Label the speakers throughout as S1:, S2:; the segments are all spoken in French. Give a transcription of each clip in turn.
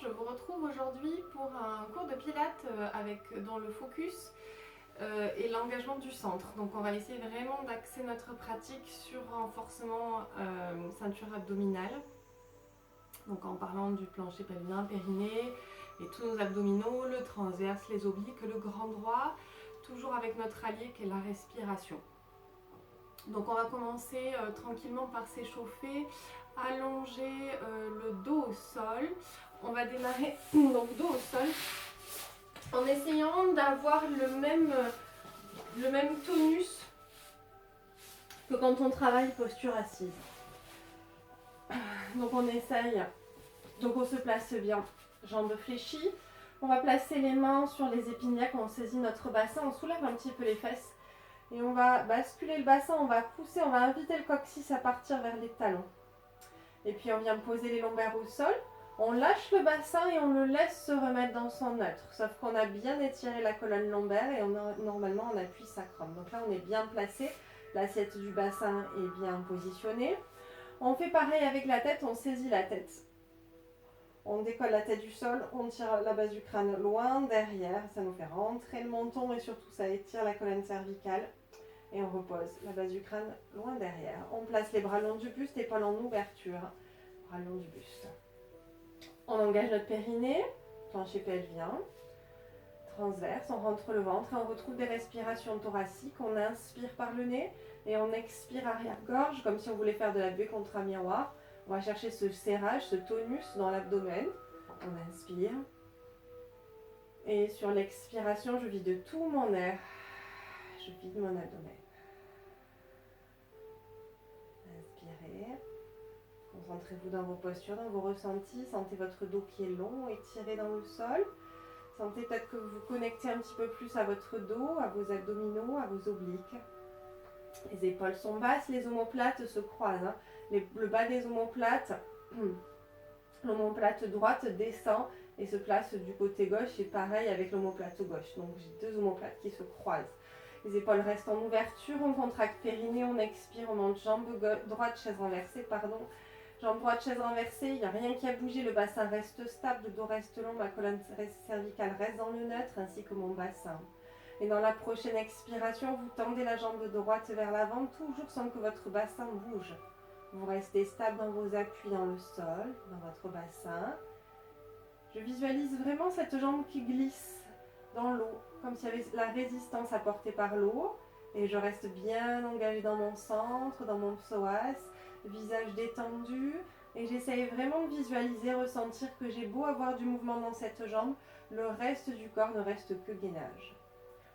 S1: je vous retrouve aujourd'hui pour un cours de pilates dont le focus est l'engagement du centre. Donc on va essayer vraiment d'axer notre pratique sur renforcement ceinture abdominale. Donc en parlant du plancher pelvien, périnée et tous nos abdominaux, le transverse, les obliques, le grand droit, toujours avec notre allié qui est la respiration. Donc on va commencer tranquillement par s'échauffer, allonger le dos au sol. On va démarrer donc dos au sol en essayant d'avoir le même tonus que quand on travaille posture assise. Donc on essaye, donc on se place bien, jambes fléchies. On va placer les mains sur les épiniaques, on saisit notre bassin, on soulève un petit peu les fesses. Et on va basculer le bassin, on va pousser, on va inviter le coccyx à partir vers les talons. Et puis on vient poser les lombaires au sol. On lâche le bassin et on le laisse se remettre dans son neutre. Sauf qu'on a bien étiré la colonne lombaire et normalement on appuie sacrum. Donc là on est bien placé, l'assiette du bassin est bien positionnée. On fait pareil avec la tête, on saisit la tête. On décolle la tête du sol, on tire la base du crâne loin derrière. Ça nous fait rentrer le menton et surtout ça étire la colonne cervicale. Et on repose la base du crâne loin derrière. On place les bras le long du buste, épaules en ouverture. Bras le long du buste. On engage notre périnée, plancher pelvien, transverse. On rentre le ventre et on retrouve des respirations thoraciques. On inspire par le nez et on expire arrière-gorge comme si on voulait faire de la buée contre un miroir. On va chercher ce serrage, ce tonus dans l'abdomen. On inspire. Et sur l'expiration, je vide tout mon air. Je vide mon abdomen. Inspirez. Concentrez-vous dans vos postures, dans vos ressentis. Sentez votre dos qui est long, étiré dans le sol. Sentez peut-être que vous vous connectez un petit peu plus à votre dos, à vos abdominaux, à vos obliques. Les épaules sont basses, les omoplates se croisent. Le bas des omoplates, l'omoplate droite descend et se place du côté gauche. Et pareil avec l'omoplate gauche. Donc j'ai deux omoplates qui se croisent. Les épaules restent en ouverture, on contracte périnée, on expire, on monte jambe droite, chaise renversée, Jambe droite, chaise renversée, il n'y a rien qui a bougé, le bassin reste stable, le dos reste long, ma colonne cervicale reste dans le neutre, ainsi que mon bassin. Et dans la prochaine expiration, vous tendez la jambe droite vers l'avant, toujours sans que votre bassin bouge. Vous restez stable dans vos appuis dans le sol, dans votre bassin. Je visualise vraiment cette jambe qui glisse dans l'eau, comme s'il y avait la résistance apportée par l'eau. Et je reste bien engagée dans mon centre, dans mon psoas, visage détendu. Et j'essaye vraiment de visualiser, ressentir que j'ai beau avoir du mouvement dans cette jambe, le reste du corps ne reste que gainage.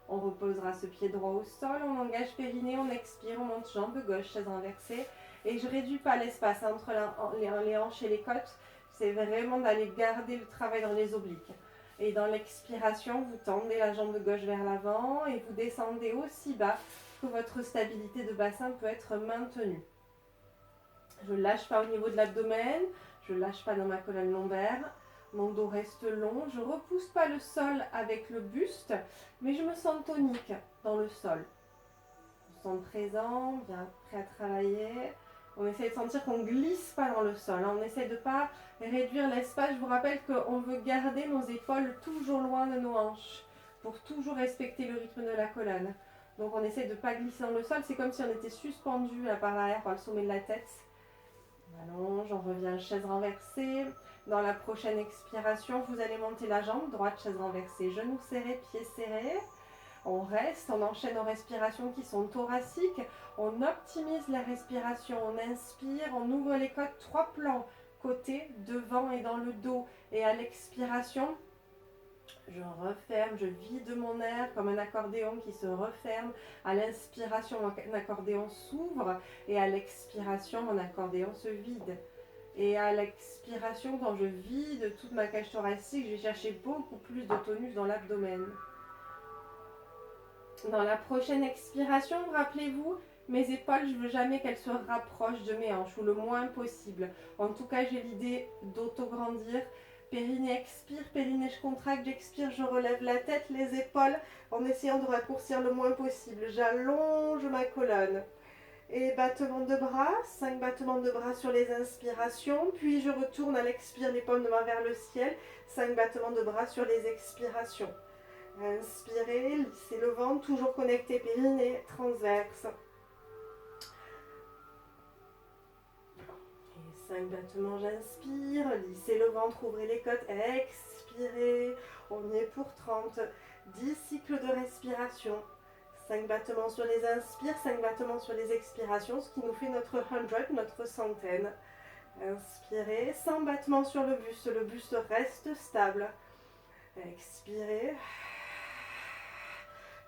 S1: On reposera ce pied droit au sol, on engage périnée, on expire, on monte jambe gauche, chaise renversée. Et je ne réduis pas l'espace entre les hanches et les côtes. C'est vraiment d'aller garder le travail dans les obliques. Et dans l'expiration, vous tendez la jambe gauche vers l'avant et vous descendez aussi bas que votre stabilité de bassin peut être maintenue. Je ne lâche pas au niveau de l'abdomen, je ne lâche pas dans ma colonne lombaire. Mon dos reste long, je ne repousse pas le sol avec le buste, mais je me sens tonique dans le sol. Je me sens présent, bien prêt à travailler. On essaie de sentir qu'on ne glisse pas dans le sol. On essaie de ne pas réduire l'espace. Je vous rappelle qu'on veut garder nos épaules toujours loin de nos hanches pour toujours respecter le rythme de la colonne. Donc on essaie de ne pas glisser dans le sol. C'est comme si on était suspendu là, par l'arrière, par le sommet de la tête. On allonge, on revient chaise renversée. Dans la prochaine expiration, vous allez monter la jambe droite, chaise renversée, genoux serrés, pieds serrés. On reste, on enchaîne nos respirations qui sont thoraciques. On optimise la respiration, on inspire, on ouvre les côtes, 3 plans, côté, devant et dans le dos. Et à l'expiration, je referme, je vide mon air comme un accordéon qui se referme. À l'inspiration, mon accordéon s'ouvre et à l'expiration, mon accordéon se vide. Et à l'expiration, quand je vide toute ma cage thoracique, je vais chercher beaucoup plus de tonus dans l'abdomen. Dans la prochaine expiration, rappelez-vous, mes épaules, je ne veux jamais qu'elles se rapprochent de mes hanches, ou le moins possible. En tout cas, j'ai l'idée d'autograndir. Périnée expire, périnée je contracte, j'expire, je relève la tête, les épaules, en essayant de raccourcir le moins possible. J'allonge ma colonne. Et battements de bras, 5 battements de bras sur les inspirations, puis je retourne à l'expire, les paumes de main vers le ciel, 5 battements de bras sur les expirations. Inspirez, lissez le ventre, toujours connecté périnée, transverse. Et 5 battements, j'inspire, lissez le ventre, ouvrez les côtes, expirez, on y est pour 30, 10 cycles de respiration. 5 battements sur les inspires, 5 battements sur les expirations, ce qui nous fait notre 100, notre centaine. Inspirez, 100 battements sur le buste reste stable. Expirez.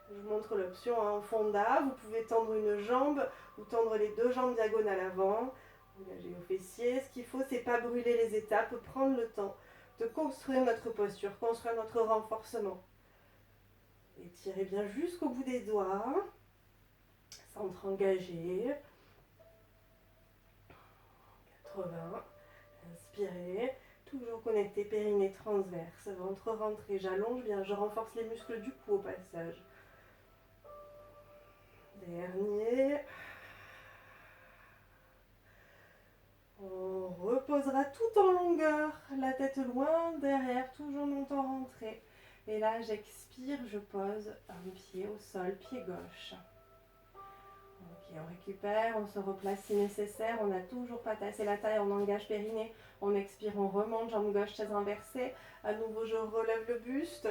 S1: Je vous montre l'option en fonda. Vous pouvez tendre une jambe ou tendre les 2 jambes diagonales avant. Engagez vos fessiers. Ce qu'il faut, c'est pas brûler les étapes, prendre le temps de construire notre posture, construire notre renforcement. Étirez bien jusqu'au bout des doigts. Centre engagé. 80. Inspirez. Toujours connecté, périnée transverse. Ventre rentré. J'allonge bien. Je renforce les muscles du cou au passage. Dernier. On reposera tout en longueur. La tête loin derrière. Toujours menton rentré. Et là, j'expire, je pose un pied au sol, pied gauche. Ok, on récupère, on se replace si nécessaire. On n'a toujours pas tassé la taille, on engage périnée. On expire, on remonte, jambe gauche, chaise inversée. À nouveau, je relève le buste.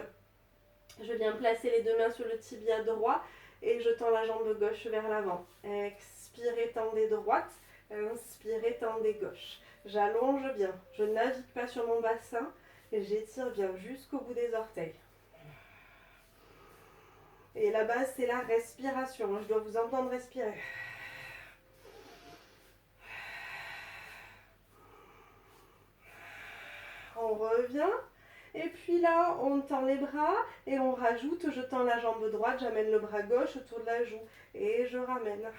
S1: Je viens placer les 2 mains sur le tibia droit et je tends la jambe gauche vers l'avant. Expirez, tendez droite. Inspirez, tendez gauche. J'allonge bien. Je ne navigue pas sur mon bassin et j'étire bien jusqu'au bout des orteils. Et la base, c'est la respiration. Je dois vous entendre respirer. On revient. Et puis là, on tend les bras et on rajoute, je tends la jambe droite, j'amène le bras gauche autour de la joue. Et je ramène.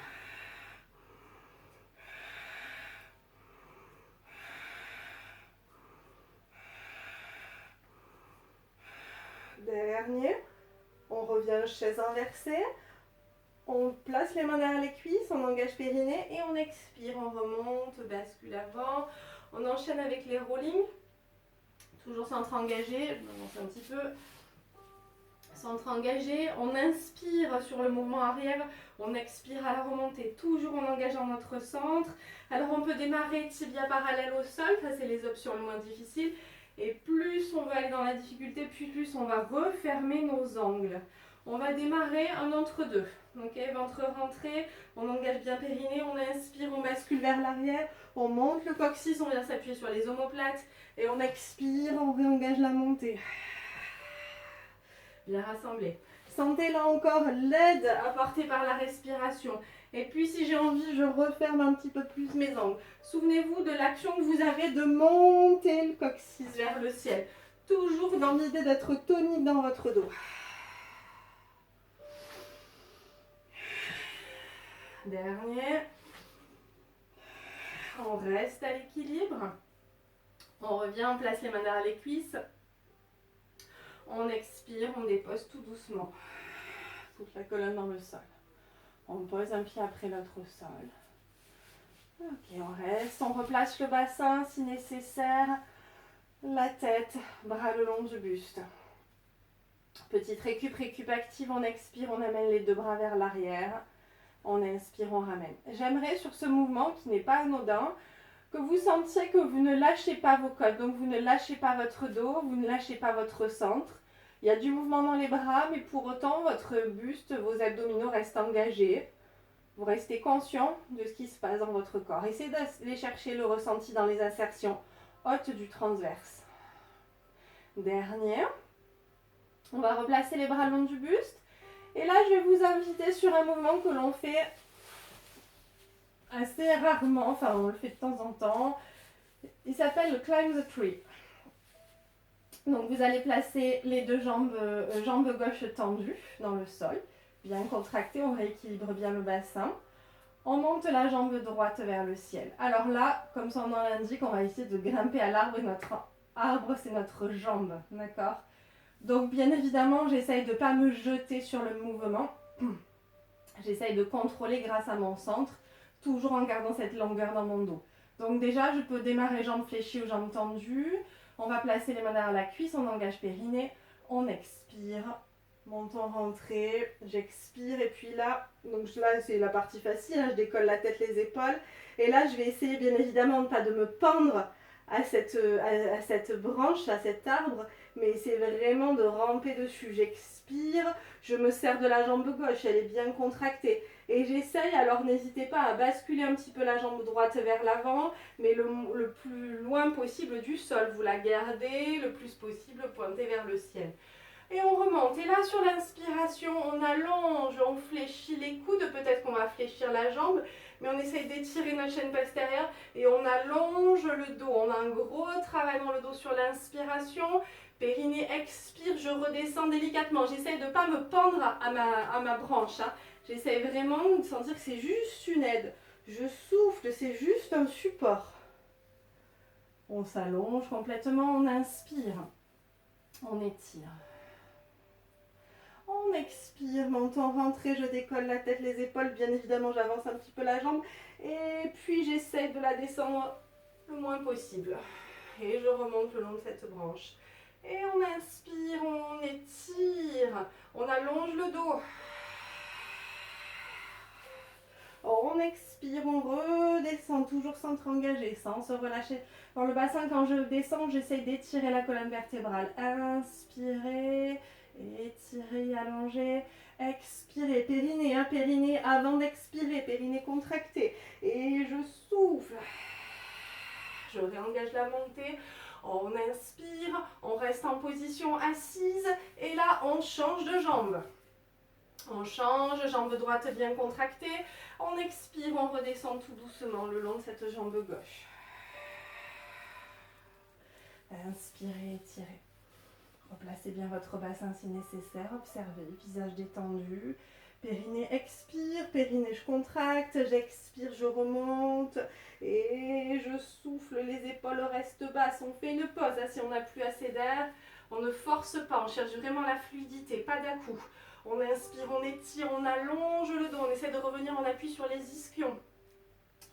S1: Dernier. On revient chaise inversée. On place les mains derrière les cuisses, on engage périnée et on expire. On remonte, bascule avant. On enchaîne avec les rollings. Toujours centre engagé. Je m'avance un petit peu. Centre engagé. On inspire sur le mouvement arrière. On expire à la remontée. Toujours en engageant notre centre. Alors on peut démarrer tibia parallèle au sol. Ça, c'est les options les moins difficiles. Et plus on va aller dans la difficulté, plus on va refermer nos angles. On va démarrer un entre-deux. Okay, ventre rentré, on engage bien périnée, on inspire, on bascule vers l'arrière, on monte le coccyx, on vient s'appuyer sur les omoplates et on expire, on réengage la montée. Bien rassemblé. Sentez là encore l'aide apportée par la respiration. Et puis si j'ai envie, je referme un petit peu plus mes angles. Souvenez-vous de l'action que vous avez de monter le coccyx vers le ciel. Toujours dans l'idée d'être tonique dans votre dos. Dernier. On reste à l'équilibre. On revient, on place les mains derrière les cuisses. On expire, on dépose tout doucement. Toute la colonne dans le sol. On pose un pied après l'autre au sol. Ok, on reste. On replace le bassin si nécessaire. La tête, bras le long du buste. Petite récup active. On expire, on amène les 2 bras vers l'arrière. On inspire, on ramène. J'aimerais sur ce mouvement qui n'est pas anodin, que vous sentiez que vous ne lâchez pas vos côtes. Donc vous ne lâchez pas votre dos, vous ne lâchez pas votre centre. Il y a du mouvement dans les bras, mais pour autant, votre buste, vos abdominaux restent engagés. Vous restez conscient de ce qui se passe dans votre corps. Essayez d'aller chercher le ressenti dans les insertions hautes du transverse. Dernier. On va replacer les bras le long du buste. Et là, je vais vous inviter sur un mouvement que l'on fait assez rarement. Enfin, on le fait de temps en temps. Il s'appelle le Climb the Tree. Donc, vous allez placer les 2 jambes gauche tendues dans le sol. Bien contractées, on rééquilibre bien le bassin. On monte la jambe droite vers le ciel. Alors là, comme son nom l'indique, on va essayer de grimper à l'arbre. Et notre arbre, c'est notre jambe. D'accord ? Donc, bien évidemment, j'essaye de ne pas me jeter sur le mouvement. J'essaye de contrôler grâce à mon centre. toujours en gardant cette longueur dans mon dos. Donc déjà, je peux démarrer jambes fléchies ou jambes tendues. On va placer les mains derrière la cuisse, on engage périnée, on expire, menton rentré, j'expire et puis là, donc là c'est la partie facile, hein, je décolle la tête, les épaules et là je vais essayer bien évidemment pas de me pendre à cette branche, à cet arbre, mais c'est vraiment de ramper dessus. J'expire, je me sers de la jambe gauche, elle est bien contractée. Et j'essaye, alors n'hésitez pas à basculer un petit peu la jambe droite vers l'avant, mais le plus loin possible du sol. Vous la gardez le plus possible pointée vers le ciel. Et on remonte. Et là, sur l'inspiration, on allonge, on fléchit les coudes. Peut-être qu'on va fléchir la jambe, mais on essaye d'étirer notre chaîne postérieure et on allonge le dos. On a un gros travail dans le dos sur l'inspiration. Périnée expire, je redescends délicatement. J'essaye de ne pas me pendre à ma branche. Hein. J'essaye vraiment de sentir que c'est juste une aide. Je souffle, c'est juste un support. On s'allonge complètement, on inspire. On étire. On expire, menton rentré, je décolle la tête, les épaules. Bien évidemment, j'avance un petit peu la jambe. Et puis, j'essaie de la descendre le moins possible. Et je remonte le long de cette branche. Et on inspire, on étire. On allonge le dos. On expire, on redescend, toujours centre engagé, sans se relâcher. Dans le bassin, quand je descends, j'essaie d'étirer la colonne vertébrale. Inspirez, étirez, allongez. Expirez, périnée, hein, périnée avant d'expirer, périnée contracté. Et je souffle. Je réengage la montée. On inspire, on reste en position assise. Et là, on change de jambe. On change, jambe droite bien contractée. On expire, on redescend tout doucement le long de cette jambe gauche. Inspirez, étirez. Replacez bien votre bassin si nécessaire. Observez, visage détendu. Périnée expire, périnée je contracte, j'expire, je remonte. Et je souffle, les épaules restent basses. On fait une pause, si on n'a plus assez d'air. On ne force pas, on cherche vraiment la fluidité, pas d'à-coup. On inspire, on étire, on allonge le dos. On essaie de revenir en appui sur les ischions,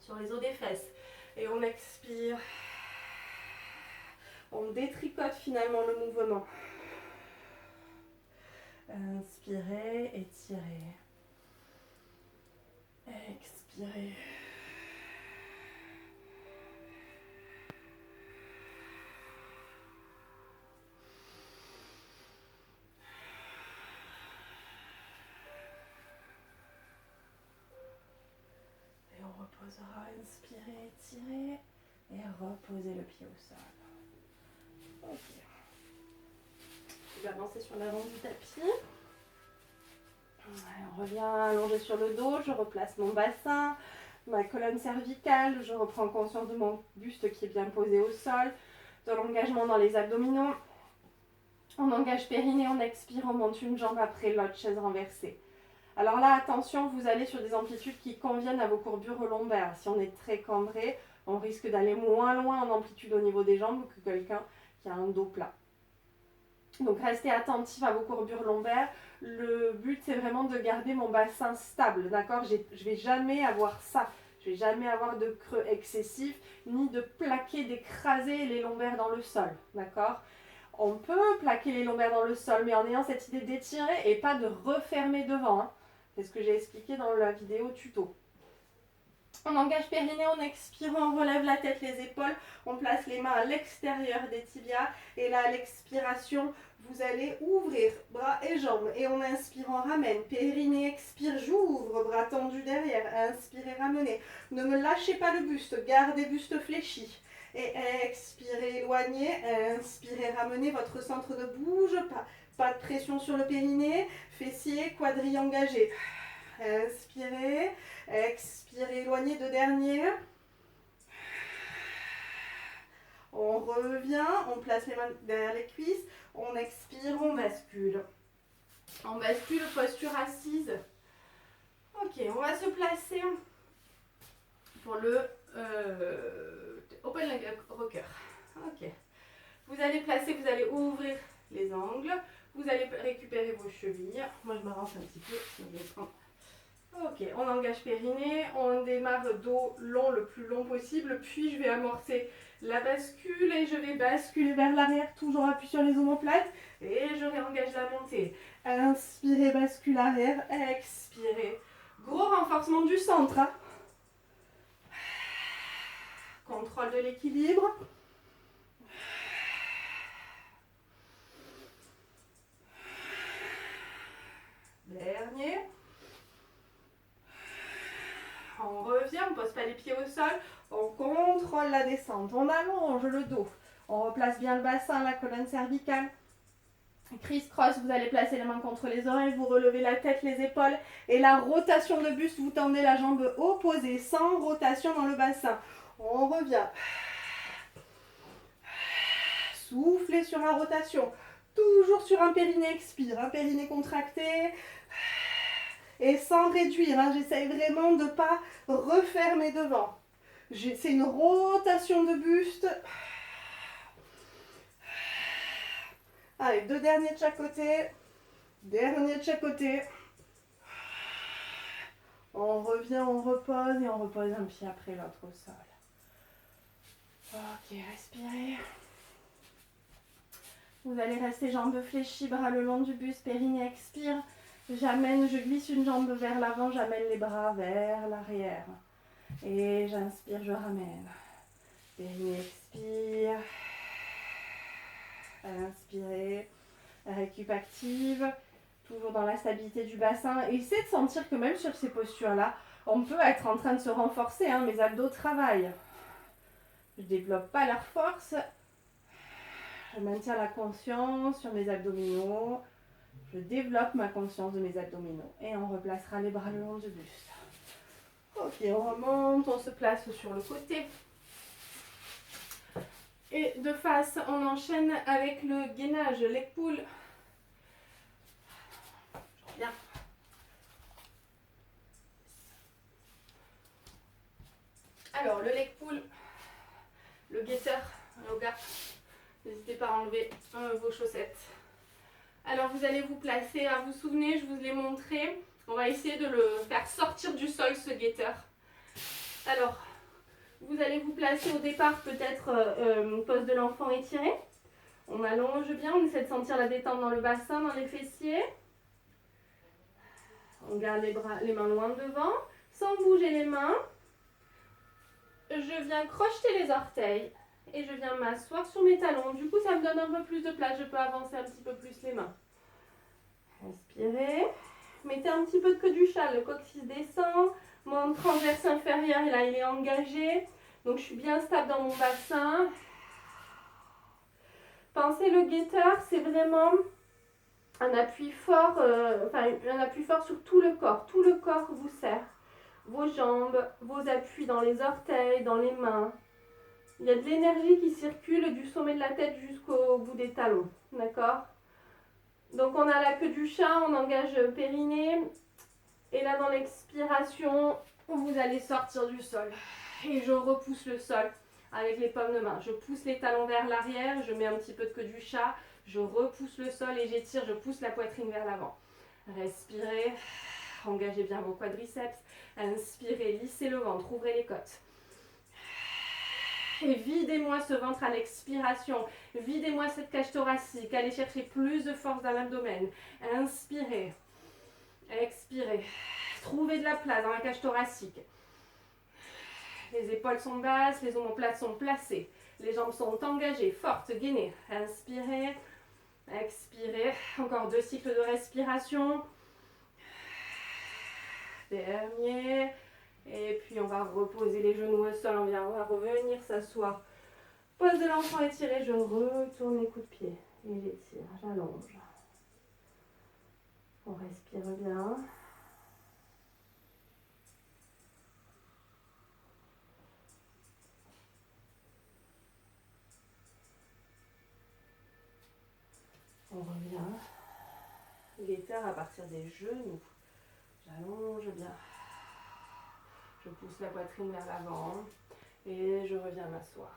S1: sur les os des fesses. Et on expire. On détricote finalement le mouvement. Inspirez, étirez. Expirez. Et on reposera, inspirez, étirez. Et reposez le pied au sol. Ok. Je vais avancer sur l'avant du tapis. On revient allongé sur le dos, je replace mon bassin, ma colonne cervicale, je reprends conscience de mon buste qui est bien posé au sol, de l'engagement dans les abdominaux. On engage périnée, on expire, on monte une jambe après l'autre, chaise renversée. Alors là, attention, vous allez sur des amplitudes qui conviennent à vos courbures lombaires. Si on est très cambré, on risque d'aller moins loin en amplitude au niveau des jambes que quelqu'un qui a un dos plat. Donc restez attentif à vos courbures lombaires. Le but c'est vraiment de garder mon bassin stable, d'accord? Je ne vais jamais avoir ça. Je ne vais jamais avoir de creux excessif, ni de plaquer, d'écraser les lombaires dans le sol, d'accord? On peut plaquer les lombaires dans le sol, mais en ayant cette idée d'étirer et pas de refermer devant. Hein. C'est ce que j'ai expliqué dans la vidéo tuto. On engage périnée, on expire, on relève la tête, les épaules, on place les mains à l'extérieur des tibias et là à l'expiration, vous allez ouvrir bras et jambes et on inspire, on ramène, périnée, expire, j'ouvre, bras tendus derrière, inspirez, ramenez, ne me lâchez pas le buste, gardez buste fléchi et expirez, éloignez, inspirez, ramenez, votre centre ne bouge pas, pas de pression sur le périnée, fessiers, quadrilles engagés. Inspirez, expirez, éloignez, deux derniers. On revient, on place les mains derrière les cuisses, on expire, on bascule. On bascule, posture assise. Ok, on va se placer pour le open leg rocker. Ok. Vous allez placer, vous allez ouvrir les angles. Vous allez récupérer vos chevilles. Moi, je m'avance un petit peu. Je vais prendre Ok, on engage périnée, on démarre dos long le plus long possible, puis je vais amorcer la bascule et je vais basculer vers l'arrière, toujours appuyé sur les omoplates et je réengage la montée. Inspirez, bascule arrière, expirez. Gros renforcement du centre. Hein. Contrôle de l'équilibre. Dernier. On revient, on ne pose pas les pieds au sol, on contrôle la descente, on allonge le dos, on replace bien le bassin, la colonne cervicale. Criss-cross, vous allez placer les mains contre les oreilles, vous relevez la tête, les épaules et la rotation de buste, vous tendez la jambe opposée sans rotation dans le bassin. On revient. Soufflez sur la rotation. Toujours sur un périnée, expire, un périnée contracté. Et sans réduire, hein, j'essaye vraiment de ne pas refermer devant. C'est une rotation de buste. Allez, 2 derniers de chaque côté. Dernier de chaque côté. On revient, on repose et on repose un pied après l'autre au sol. Ok, respirez. Vous allez rester jambes fléchies, bras le long du buste, périnée expire. J'amène, je glisse une jambe vers l'avant, j'amène les bras vers l'arrière. Et j'inspire, je ramène. Périnée expire. Inspirez. Récup active. Toujours dans la stabilité du bassin. Et essayez de sentir que même sur ces postures-là, on peut être en train de se renforcer. Hein, mes abdos travaillent. Je ne développe pas leur force. Je maintiens la conscience sur mes abdominaux. Je développe ma conscience de mes abdominaux. Et on replacera les bras le long du buste. Ok, on remonte, on se place sur le côté. Et de face, on enchaîne avec le gainage, leg pull. Bien. Alors, le leg pull, le guetteur, yoga. N'hésitez pas à enlever vos chaussettes. Alors, vous allez vous placer, vous vous souvenez, je vous l'ai montré. On va essayer de le faire sortir du sol, ce guetteur. Alors, vous allez vous placer au départ, peut-être pose de l'enfant étiré. On allonge bien, on essaie de sentir la détente dans le bassin, dans les fessiers. On garde les mains loin devant, sans bouger les mains. Je viens crocheter les orteils et je viens m'asseoir sur mes talons. Du coup, ça me donne un peu plus de place, je peux avancer un petit peu plus les mains. Inspirez. Mettez un petit peu de queue du chat, le coccyx descend. Mon transverse inférieur, là, il est engagé. Donc, je suis bien stable dans mon bassin. Pensez le guetteur, c'est vraiment un appui fort, un appui fort sur tout le corps. Tout le corps vous sert. Vos jambes, vos appuis dans les orteils, dans les mains. Il y a de l'énergie qui circule du sommet de la tête jusqu'au bout des talons. D'accord? Donc on a la queue du chat, on engage périnée. Et là dans l'expiration, vous allez sortir du sol. Et je repousse le sol avec les paumes de main. Je pousse les talons vers l'arrière, je mets un petit peu de queue du chat. Je repousse le sol et j'étire, je pousse la poitrine vers l'avant. Respirez, engagez bien vos quadriceps. Inspirez, lissez le ventre, ouvrez les côtes. Et videz-moi ce ventre à l'expiration. Videz-moi cette cage thoracique. Allez chercher plus de force dans l'abdomen. Inspirez. Expirez. Trouvez de la place dans la cage thoracique. Les épaules sont basses, les omoplates sont placées. Les jambes sont engagées, fortes, gainées. Inspirez. Expirez. Encore 2 cycles de respiration. Dernier. Et puis on va reposer les genoux au sol, on va revenir s'asseoir. Pose de l'enfant étiré, je retourne les coups de pied. Et j'étire, j'allonge. On respire bien. On revient. Guetteur à partir des genoux. J'allonge bien. Je pousse la poitrine vers l'avant. Et je reviens m'asseoir.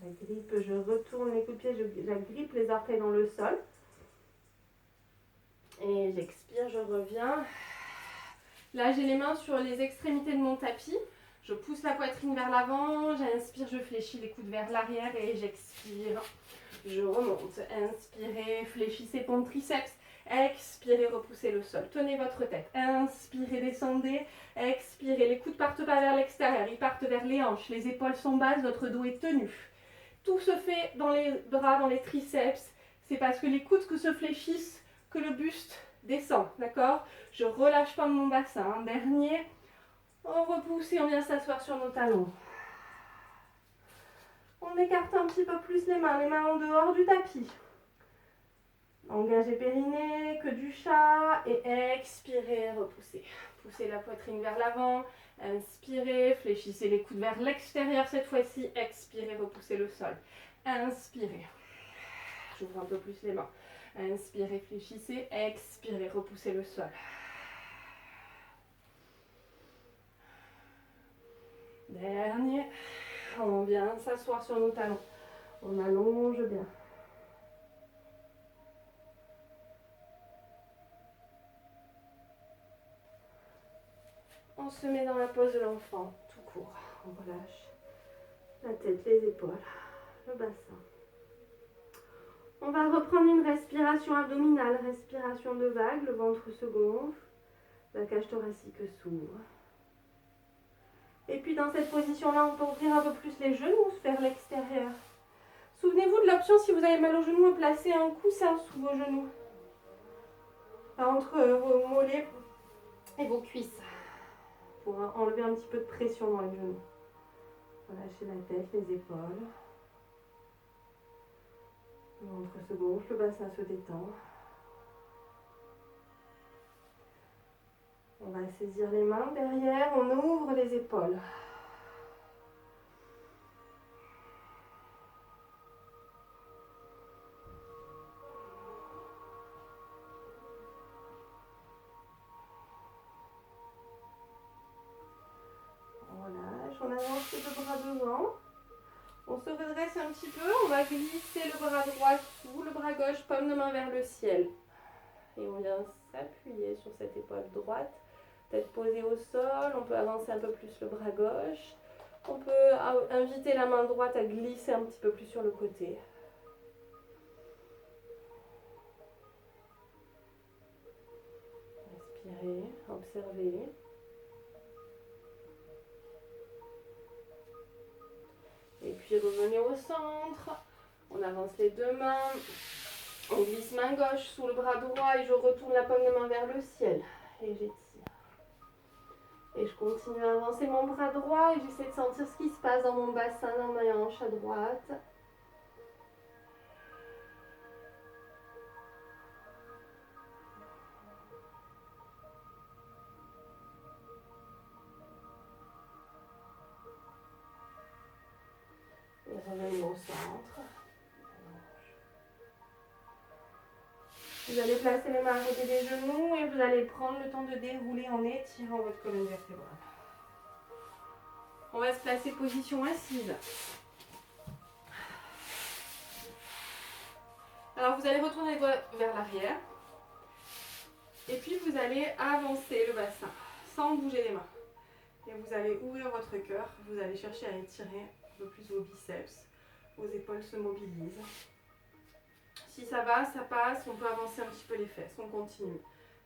S1: J'agrippe, je retourne les coups de pied, j'agrippe les orteils dans le sol. Et j'expire, je reviens. Là, j'ai les mains sur les extrémités de mon tapis. Je pousse la poitrine vers l'avant, j'inspire, je fléchis les coudes vers l'arrière et j'expire. Je remonte. Inspirez, fléchissez ton triceps. Expirez, repoussez le sol. Tenez votre tête. Inspirez, descendez. Expirez, les coudes partent pas vers l'extérieur, ils partent vers les hanches. Les épaules sont basses, votre dos est tenu. Tout se fait dans les bras, dans les triceps. C'est parce que les coudes que se fléchissent que le buste descend, d'accord? Je relâche pas mon bassin. Dernier, on repousse et on vient s'asseoir sur nos talons. On écarte un petit peu plus les mains en dehors du tapis. Engagez périnée, queue du chat et expirez, repoussez. Poussez la poitrine vers l'avant, inspirez, fléchissez les coudes vers l'extérieur cette fois-ci, expirez, repoussez le sol. Inspirez. J'ouvre un peu plus les mains. Inspirez, fléchissez, expirez, repoussez le sol. Dernier. On vient s'asseoir sur nos talons. On allonge bien. On se met dans la pose de l'enfant, tout court. On relâche la tête, les épaules, le bassin. On va reprendre une respiration abdominale, respiration de vague, le ventre se gonfle, la cage thoracique s'ouvre. Et puis dans cette position-là, on peut ouvrir un peu plus les genoux vers l'extérieur. Souvenez-vous de l'option, si vous avez mal aux genoux, de placer un coussin sous vos genoux. Entre vos mollets et vos cuisses. Pour enlever un petit peu de pression dans les genoux. Relâchez la tête, les épaules. Le ventre se gonfle, le bassin se détend. On va saisir les mains derrière, on ouvre les épaules. On relâche, on avance les deux bras devant. On se redresse un petit peu, on va glisser le bras droit sous, le bras gauche, paume de main vers le ciel. Et on vient s'appuyer sur cette épaule droite. Tête posée au sol, on peut avancer un peu plus le bras gauche. On peut inviter la main droite à glisser un petit peu plus sur le côté. Respirez, observez. Et puis revenez au centre. On avance les deux mains. On glisse main gauche sous le bras droit et je retourne la paume de main vers le ciel. Et j'étire. Et je continue à avancer mon bras droit et j'essaie de sentir ce qui se passe dans mon bassin, dans ma hanche à droite. Et revenez au centre. Vous allez placer les mains à côté des genoux et vous allez prendre le temps de dérouler en étirant votre colonne vertébrale. On va se placer position assise. Alors vous allez retourner les doigts vers l'arrière. Et puis vous allez avancer le bassin sans bouger les mains. Et vous allez ouvrir votre cœur. Vous allez chercher à étirer un peu plus vos biceps. Vos épaules se mobilisent. Si ça va, ça passe, on peut avancer un petit peu les fesses. On continue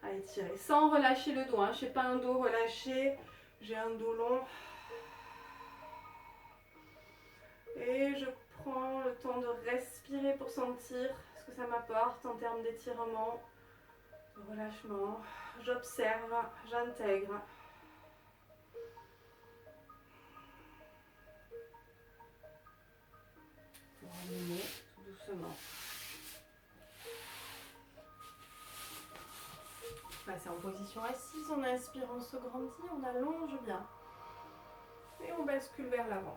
S1: à étirer sans relâcher le dos. Je n'ai pas un dos relâché, j'ai un dos long. Et je prends le temps de respirer pour sentir ce que ça m'apporte en termes d'étirement, de relâchement. J'observe, j'intègre. Pour ramener tout doucement. Passer en position assise, on inspire, on se grandit, on allonge bien. Et on bascule vers l'avant.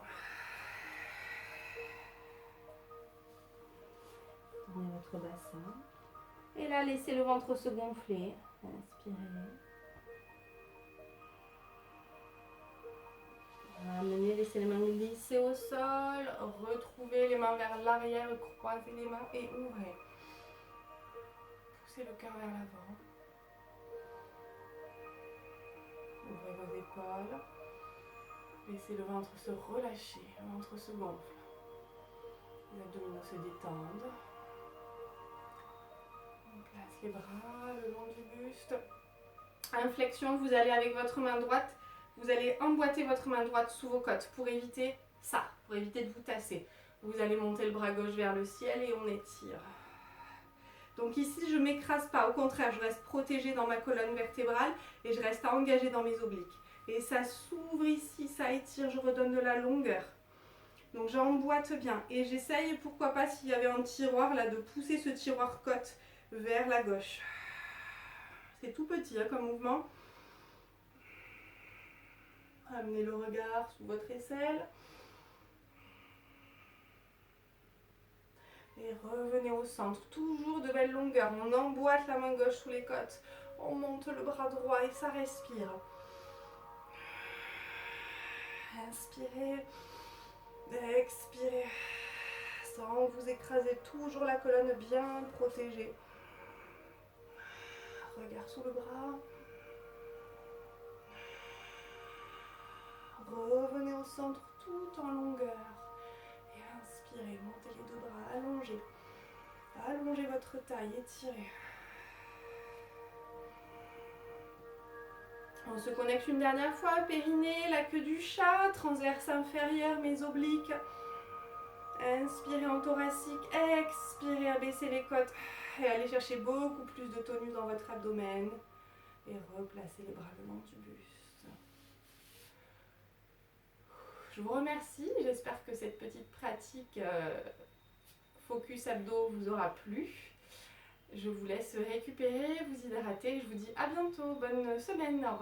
S1: Tournez votre bassin. Et là, laissez le ventre se gonfler. Inspirez. Ramenez, laissez les mains glisser au sol. Retrouvez les mains vers l'arrière, croisez les mains et ouvrez. Poussez le cœur vers l'avant. Ouvrez vos épaules. Laissez le ventre se relâcher, le ventre se gonfle. Les abdominaux se détendent. On place les bras le long du buste. Inflexion, vous allez avec votre main droite, vous allez emboîter votre main droite sous vos côtes pour éviter ça, pour éviter de vous tasser. Vous allez monter le bras gauche vers le ciel et on étire. Donc ici, je ne m'écrase pas, au contraire, je reste protégée dans ma colonne vertébrale et je reste engagée dans mes obliques. Et ça s'ouvre ici, ça étire, je redonne de la longueur. Donc j'emboîte bien et j'essaye, pourquoi pas, s'il y avait un tiroir là, de pousser ce tiroir côte vers la gauche. C'est tout petit hein, comme mouvement. Amenez le regard sous votre aisselle. Et revenez au centre, toujours de belle longueur. On emboîte la main gauche sous les côtes. On monte le bras droit et ça respire. Inspirez, expirez. Sans vous écraser, toujours la colonne bien protégée. Regard sous le bras. Revenez au centre tout en longueur. Et inspirez, montez les deux bras, allongez. Allongez votre taille, étirez. On se connecte une dernière fois, périnée, la queue du chat, transverse inférieur, mes obliques. Inspirez en thoracique, expirez, abaissez les côtes. Et allez chercher beaucoup plus de tonus dans votre abdomen. Et replacez les bras le long du buste. Je vous remercie, j'espère que cette petite pratique focus abdos vous aura plu. Je vous laisse récupérer, vous hydrater. Je vous dis à bientôt, bonne semaine, au revoir.